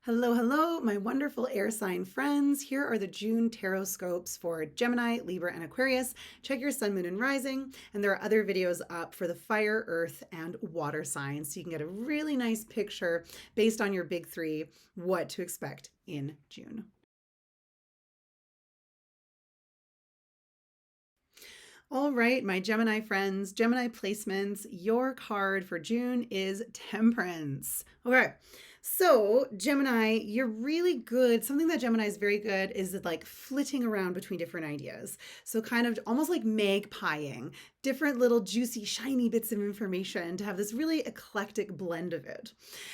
Hello, hello, my wonderful air sign friends. Here are the June Tarotscopes for Gemini, Libra, and Aquarius. Check your sun, moon, and rising. And there are other videos up for the fire, earth, and water signs. So you can get a really nice picture based on your big three, what to expect in June. All right, my Gemini friends, Gemini placements, your card for June is Temperance. Okay, so Gemini, you're really good. Something that Gemini is very good is like flitting around between different ideas. So kind of almost like magpieing different little juicy, shiny bits of information to have this really eclectic blend of it.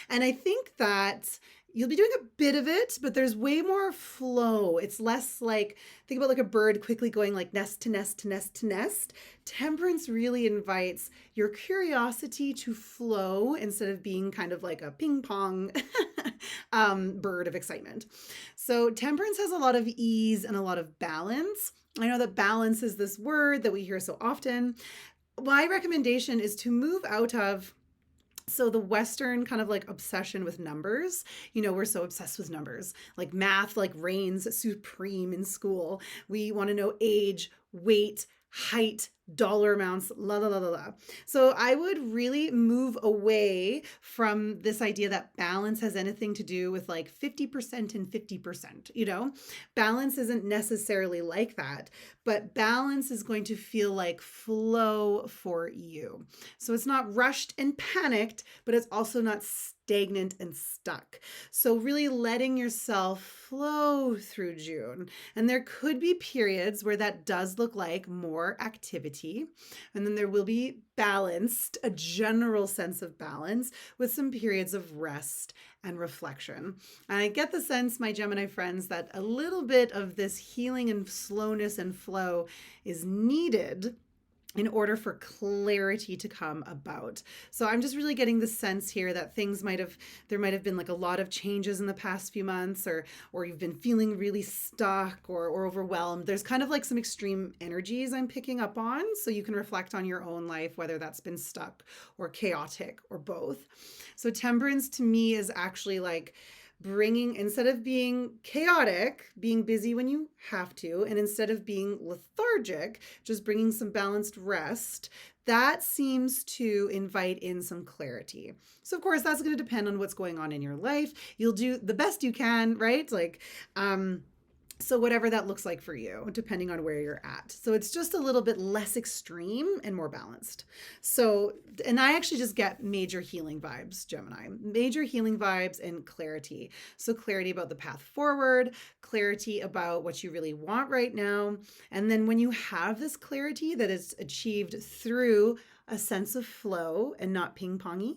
And I think that you'll be doing a bit of it, but there's way more flow. It's less like, think about like a bird quickly going like nest to nest to nest to nest. Temperance really invites your curiosity to flow instead of being kind of like a ping pong bird of excitement. So temperance has a lot of ease and a lot of balance. I know that balance is this word that we hear so often. My recommendation is to move out of the Western kind of like obsession with numbers. We're so obsessed with numbers. Like math like reigns supreme in school. We want to know age, weight, height, dollar amounts, la la la la la. So I would really move away from this idea that balance has anything to do with like 50% and 50%. Balance isn't necessarily like that, but balance is going to feel like flow for you. So it's not rushed and panicked, but it's also not stagnant and stuck. So really letting yourself flow through June. And there could be periods where that does look like more activity. And then there will be balanced, a general sense of balance with some periods of rest and reflection. And I get the sense, my Gemini friends, that a little bit of this healing and slowness and flow is needed in order for clarity to come about. So I'm just really getting the sense here that there might have been like a lot of changes in the past few months, or you've been feeling really stuck or overwhelmed. There's kind of like some extreme energies I'm picking up on. So you can reflect on your own life, whether that's been stuck or chaotic or both. So temperance to me is actually like bringing, instead of being chaotic, being busy when you have to, and instead of being lethargic, just bringing some balanced rest. That seems to invite in some clarity. So of course that's going to depend on what's going on in your life. You'll do the best you can, right? So whatever that looks like for you, depending on where you're at. So it's just a little bit less extreme and more balanced. So, and I actually just get major healing vibes, Gemini, major healing vibes and clarity. So clarity about the path forward, clarity about what you really want right now. And then when you have this clarity that is achieved through a sense of flow and not ping-pongy,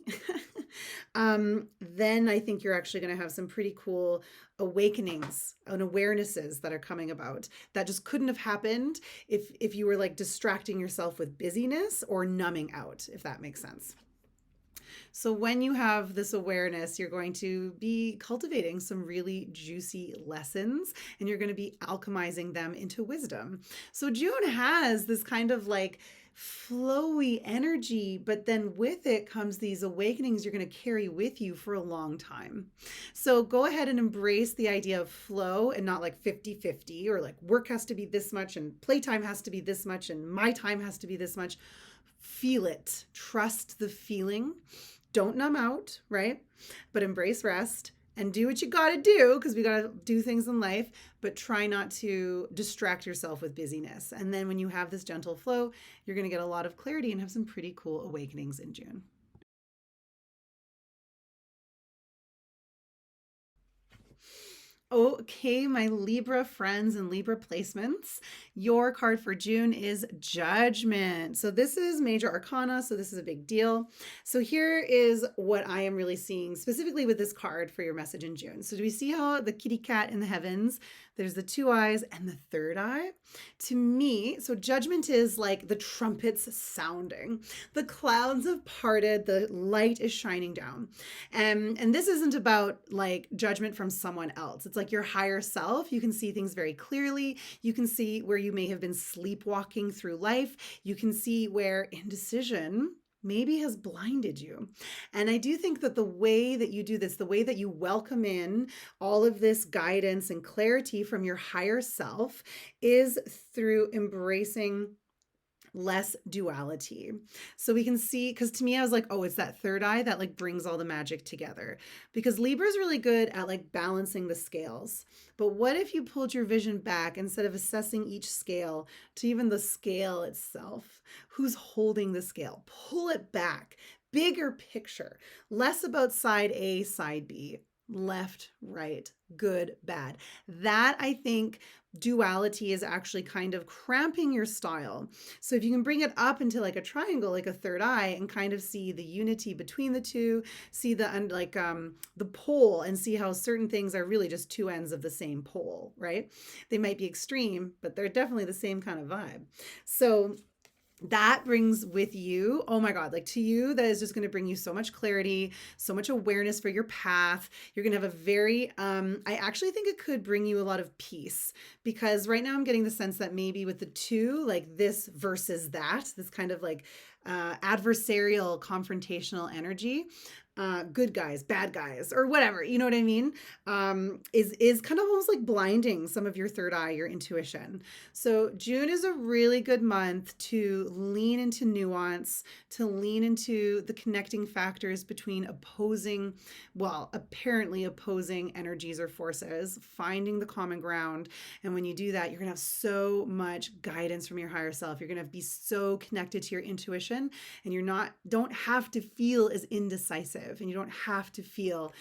then I think you're actually going to have some pretty cool awakenings and awarenesses that are coming about that just couldn't have happened if you were like distracting yourself with busyness or numbing out, if that makes sense. So when you have this awareness, you're going to be cultivating some really juicy lessons, and you're going to be alchemizing them into wisdom. So June has this kind of like flowy energy, but then with it comes these awakenings you're going to carry with you for a long time. So go ahead and embrace the idea of flow and not like 50-50 or like work has to be this much and playtime has to be this much and my time has to be this much. Feel it. Trust the feeling. Don't numb out, right? But embrace rest and do what you got to do, because we got to do things in life, but try not to distract yourself with busyness. And then when you have this gentle flow, you're going to get a lot of clarity and have some pretty cool awakenings in June. Okay, my Libra friends and Libra placements, your card for June is Judgment. So this is major arcana, so this is a big deal. So here is what I am really seeing specifically with this card for your message in June. So do we see how the kitty cat in the heavens, there's the two eyes and the third eye? To me, so Judgment is like the trumpets sounding. The clouds have parted, the light is shining down. And this isn't about like judgment from someone else. It's like your higher self. You can see things very clearly. You can see where you may have been sleepwalking through life. You can see where indecision maybe has blinded you. And I do think that the way that you do this, the way that you welcome in all of this guidance and clarity from your higher self, is through embracing less duality. So we can see, because to me, I was like, oh, it's that third eye that like brings all the magic together. Because Libra is really good at like balancing the scales. But what if you pulled your vision back instead of assessing each scale to even the scale itself? Who's holding the scale? Pull it back. Bigger picture, less about side A, side B, left, right, good, bad. That I think duality is actually kind of cramping your style. So if you can bring it up into like a triangle, like a third eye, and kind of see the unity between the two, see the pole, and see how certain things are really just two ends of the same pole, right? They might be extreme, but they're definitely the same kind of vibe. So that brings with you, oh my God, like to you, that is just going to bring you so much clarity, so much awareness for your path. You're going to have a very, I actually think it could bring you a lot of peace, because right now I'm getting the sense that maybe with the two, like this versus that, this kind of like adversarial, confrontational energy, good guys, bad guys, or whatever, you know what I mean? Is kind of almost like blinding some of your third eye, your intuition. So June is a really good month to lean into nuance, to lean into the connecting factors between opposing, well, apparently opposing energies or forces, finding the common ground. And when you do that, you're gonna have so much guidance from your higher self. You're gonna be so connected to your intuition, and don't have to feel as indecisive, and you don't have to feel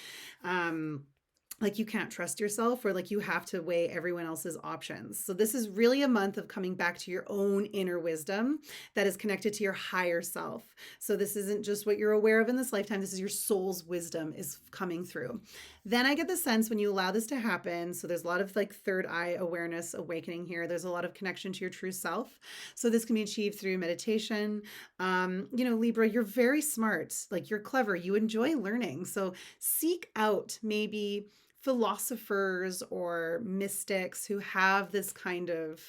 like you can't trust yourself, or like you have to weigh everyone else's options. So this is really a month of coming back to your own inner wisdom that is connected to your higher self. So this isn't just what you're aware of in this lifetime. This is your soul's wisdom is coming through. Then I get the sense when you allow this to happen, so there's a lot of like third eye awareness awakening here. There's a lot of connection to your true self. So this can be achieved through meditation. Libra, you're very smart. Like you're clever. You enjoy learning. So seek out maybe philosophers or mystics who have this kind of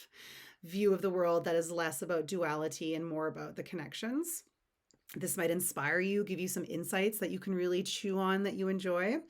view of the world that is less about duality and more about the connections. This might inspire you, give you some insights that you can really chew on, that you enjoy.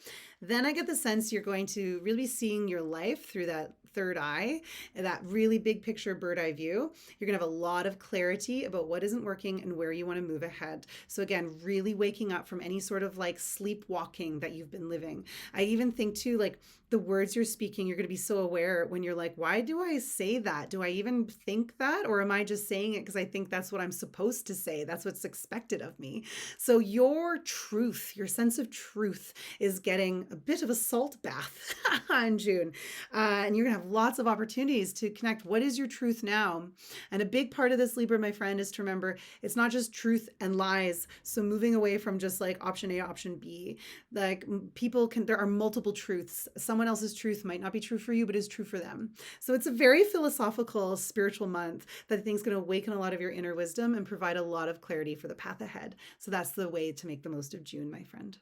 Then I get the sense you're going to really be seeing your life through that third eye, that really big picture bird eye view. You're going to have a lot of clarity about what isn't working and where you want to move ahead. So again, really waking up from any sort of like sleepwalking that you've been living. I even think too, like the words you're speaking, you're going to be so aware when you're like, why do I say that? Do I even think that? Or am I just saying it because I think that's what I'm supposed to say? That's what's expected of me. So your truth, your sense of truth is getting a bit of a salt bath in June. And you're going to have lots of opportunities to connect. What is your truth now? And a big part of this, Libra, my friend, is to remember it's not just truth and lies. So moving away from just like option A, option B, like there are multiple truths. Someone else's truth might not be true for you, but is true for them. So it's a very philosophical, spiritual month that I think is going to awaken a lot of your inner wisdom and provide a lot of clarity for the path ahead. So that's the way to make the most of June, my friend.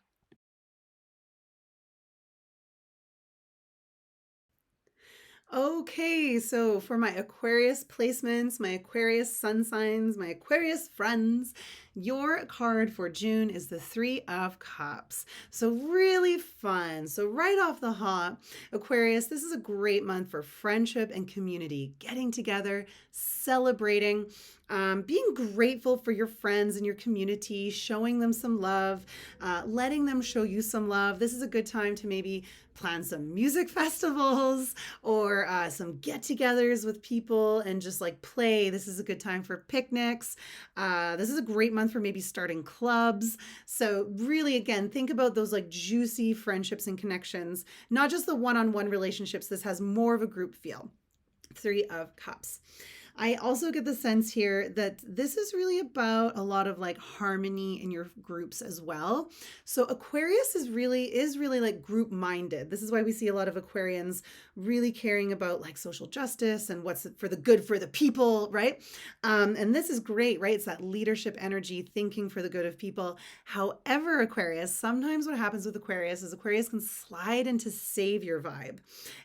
Okay, so for my Aquarius placements, my Aquarius sun signs, my Aquarius friends, your card for June is the Three of Cups. So really fun. So right off the hop, Aquarius, this is a great month for friendship and community, getting together, celebrating, being grateful for your friends and your community, showing them some love, letting them show you some love. This is a good time to maybe plan some music festivals or some get-togethers with people and just like play. This is a good time for picnics. This is a great month for maybe starting clubs. So really, again, think about those like juicy friendships and connections, not just the one-on-one relationships. This has more of a group feel. Three of Cups. I also get the sense here that this is really about a lot of like harmony in your groups as well. So Aquarius is really like group minded. This is why we see a lot of Aquarians really caring about like social justice and what's for the good for the people, right? And this is great, right? It's that leadership energy, thinking for the good of people. However, Aquarius, sometimes what happens with Aquarius is Aquarius can slide into savior vibe.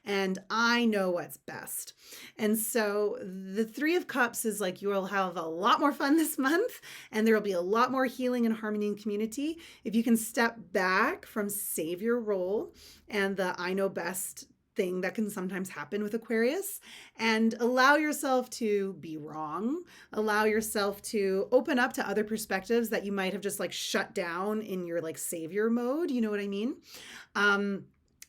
And I know what's best. And so the Three of Cups is like you will have a lot more fun this month, and there will be a lot more healing and harmony in community. If you can step back from savior role and the I know best thing that can sometimes happen with Aquarius, and allow yourself to be wrong, allow yourself to open up to other perspectives that you might have just like shut down in your like savior mode. You know what I mean?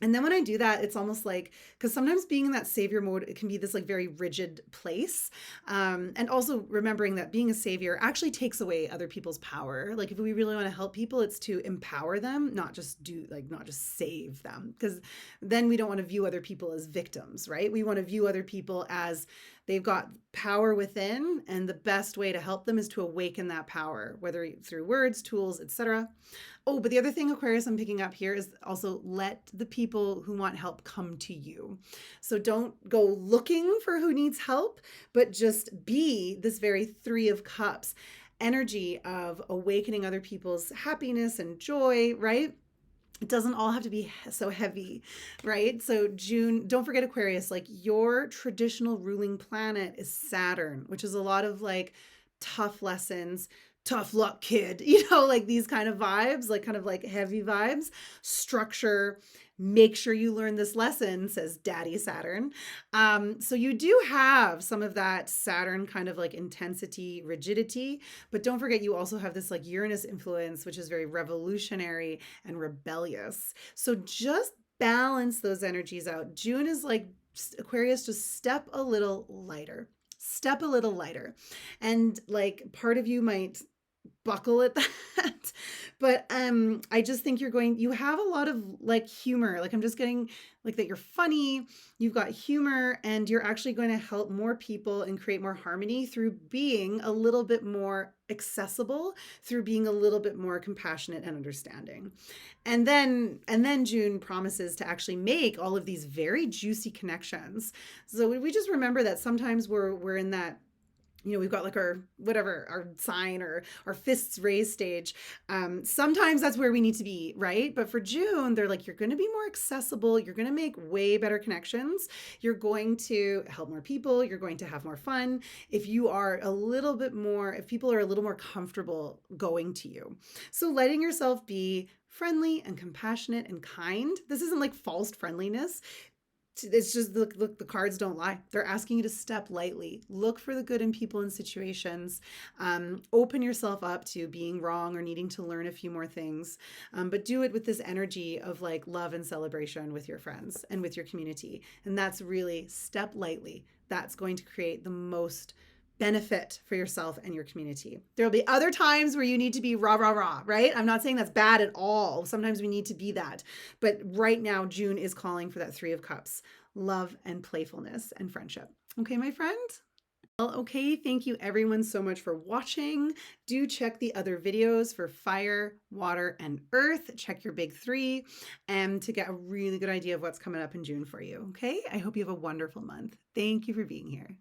And then when I do that, it's almost like, because sometimes being in that savior mode, it can be this like very rigid place. And also remembering that being a savior actually takes away other people's power. Like if we really want to help people, it's to empower them, not just save them. Because then we don't want to view other people as victims, right? We want to view other people as they've got power within, and the best way to help them is to awaken that power, whether through words, tools, etc. Oh, but the other thing, Aquarius, I'm picking up here is also let the people who want help come to you. So don't go looking for who needs help, but just be this very Three of Cups energy of awakening other people's happiness and joy, right? It doesn't all have to be so heavy, right? So June, don't forget Aquarius, like your traditional ruling planet is Saturn, which is a lot of like tough lessons, tough luck kid, like these kind of vibes, like kind of like heavy vibes, structure, make sure you learn this lesson, says Daddy Saturn. So you do have some of that Saturn kind of like intensity, rigidity, but don't forget you also have this like Uranus influence, which is very revolutionary and rebellious. So just balance those energies out. June is like Aquarius, just step a little lighter. Step a little lighter. And like part of you might buckle at that, but I just think you have a lot of like humor. Like I'm just getting like that you're funny, you've got humor, and you're actually going to help more people and create more harmony through being a little bit more accessible, through being a little bit more compassionate and understanding. And then June promises to actually make all of these very juicy connections. So we just remember that sometimes we're in that, we've got like our sign or our fists raised stage. Sometimes that's where we need to be, right? But for June, they're like, you're going to be more accessible. You're going to make way better connections. You're going to help more people. You're going to have more fun. If people are a little more comfortable going to you. So letting yourself be friendly and compassionate and kind. This isn't like false friendliness. It's just, look, the cards don't lie. They're asking you to step lightly. Look for the good in people and situations. Open yourself up to being wrong or needing to learn a few more things. But do it with this energy of like love and celebration with your friends and with your community. And that's really step lightly. That's going to create the most benefit for yourself and your community. There'll be other times where you need to be rah, rah, rah, right? I'm not saying that's bad at all. Sometimes we need to be that. But right now, June is calling for that Three of Cups, love and playfulness and friendship. Okay, my friend? Well, okay, thank you everyone so much for watching. Do check the other videos for fire, water, and earth. Check your big three and to get a really good idea of what's coming up in June for you, okay? I hope you have a wonderful month. Thank you for being here.